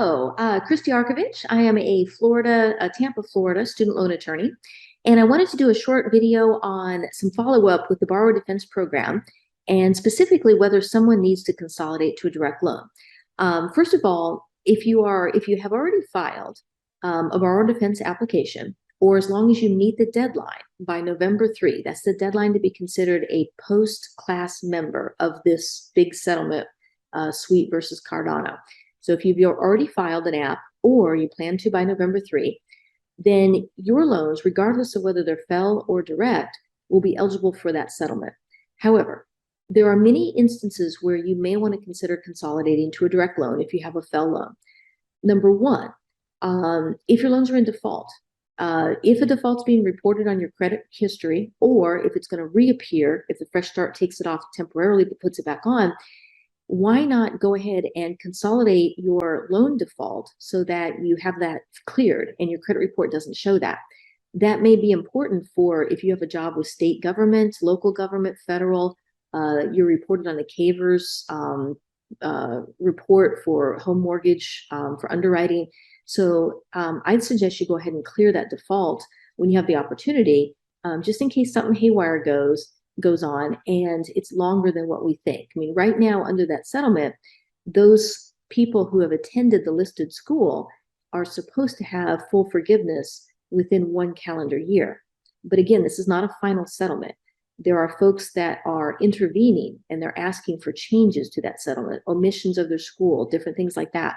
Hello, Christie Arkovich. I am a Tampa, Florida student loan attorney, and I wanted to do a short video on some follow-up with the borrower defense program, and specifically whether someone needs to consolidate to a direct loan. First of all, if you have already filed a borrower defense application, or as long as you meet the deadline by November 3, that's the deadline to be considered a post-class member of this big settlement, 𝗖mě versus Cardano. So if you've already filed an app or you plan to by November 3, then your loans, regardless of whether they're FFEL or direct, will be eligible for that settlement. However, there are many instances where you may want to consider consolidating to a direct loan if you have a FFEL loan. Number one, if your loans are in default, if a default's being reported on your credit history, or if it's going to reappear, if the Fresh Start takes it off temporarily but puts it back on, why not go ahead and consolidate your loan default so that you have that cleared and your credit report doesn't show that? That may be important for if you have a job with state government, local government, federal, you're reported on the CAVERS report for home mortgage, for underwriting. So I'd suggest you go ahead and clear that default when you have the opportunity, just in case something haywire goes on and it's longer than what we think. I mean, right now under that settlement, those people who have attended the listed school are supposed to have full forgiveness within 1 calendar year. But again, this is not a final settlement. There are folks that are intervening and they're asking for changes to that settlement, omissions of their school, different things like that.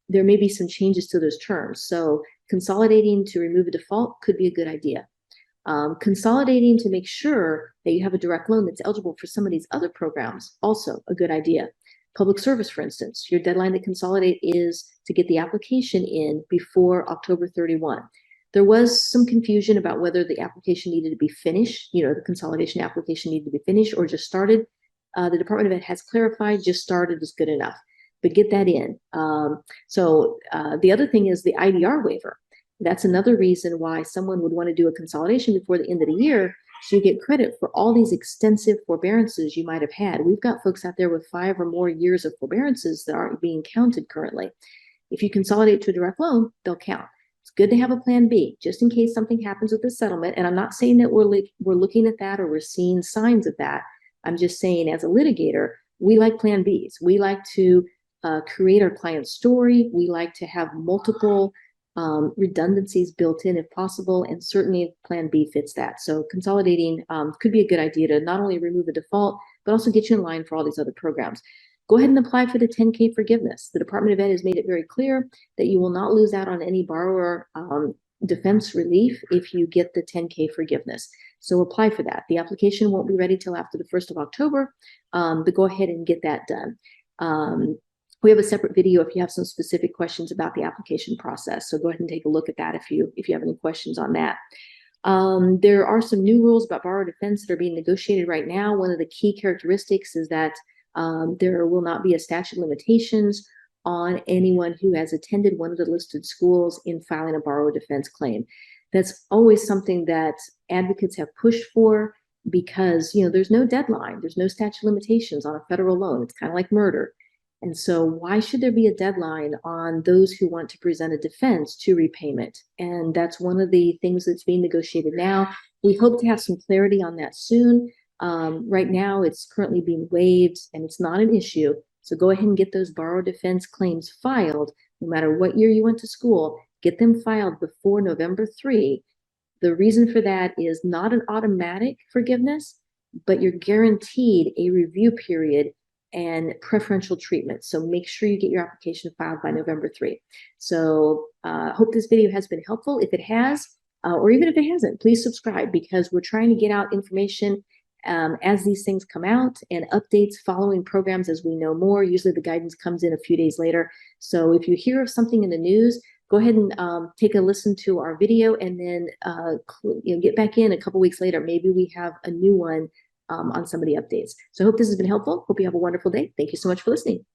There may be some changes to those terms. So consolidating to remove a default could be a good idea. Consolidating to make sure that you have a direct loan that's eligible for some of these other programs, also a good idea. Public service, for instance, your deadline to consolidate is to get the application in before October 31. There was some confusion about whether the application needed to be finished, the consolidation application needed to be finished or just started. The Department of Ed has clarified just started is good enough, but get that in. The other thing is the IDR waiver. That's another reason why someone would want to do a consolidation before the end of the year, so you get credit for all these extensive forbearances you might have had. We've got folks out there with 5 or more years of forbearances that aren't being counted currently. If you consolidate to a direct loan, they'll count. It's good to have a plan B, just in case something happens with the settlement. And I'm not saying that we're looking at that or we're seeing signs of that. I'm just saying as a litigator, we like plan Bs. We like to create our client's story. We like to have multiple redundancies built in if possible, and certainly plan B fits that. So consolidating could be a good idea to not only remove a default, but also get you in line for all these other programs. Go ahead and apply for the 10K forgiveness. The Department of Ed has made it very clear that you will not lose out on any borrower defense relief if you get the 10K forgiveness. So apply for that. The application won't be ready till after the 1st of October, but go ahead and get that done. We have a separate video if you have some specific questions about the application process. So go ahead and take a look at that if you have any questions on that. There are some new rules about borrower defense that are being negotiated right now. One of the key characteristics is that there will not be a statute of limitations on anyone who has attended one of the listed schools in filing a borrower defense claim. That's always something that advocates have pushed for because, there's no deadline. There's no statute of limitations on a federal loan. It's kind of like murder. And so why should there be a deadline on those who want to present a defense to repayment? And that's one of the things that's being negotiated now. We hope to have some clarity on that soon. Right now, it's currently being waived and it's not an issue. So go ahead and get those borrower defense claims filed. No matter what year you went to school, get them filed before November 3. The reason for that is not an automatic forgiveness, but you're guaranteed a review period and preferential treatment. So make sure you get your application filed by November 3. So hope this video has been helpful. If it has, or even if it hasn't, please subscribe because we're trying to get out information as these things come out and updates following programs as we know more. Usually the guidance comes in a few days later. So if you hear of something in the news, go ahead and take a listen to our video and then get back in a couple weeks later. Maybe we have a new one on some of the updates. So I hope this has been helpful. Hope you have a wonderful day. Thank you so much for listening.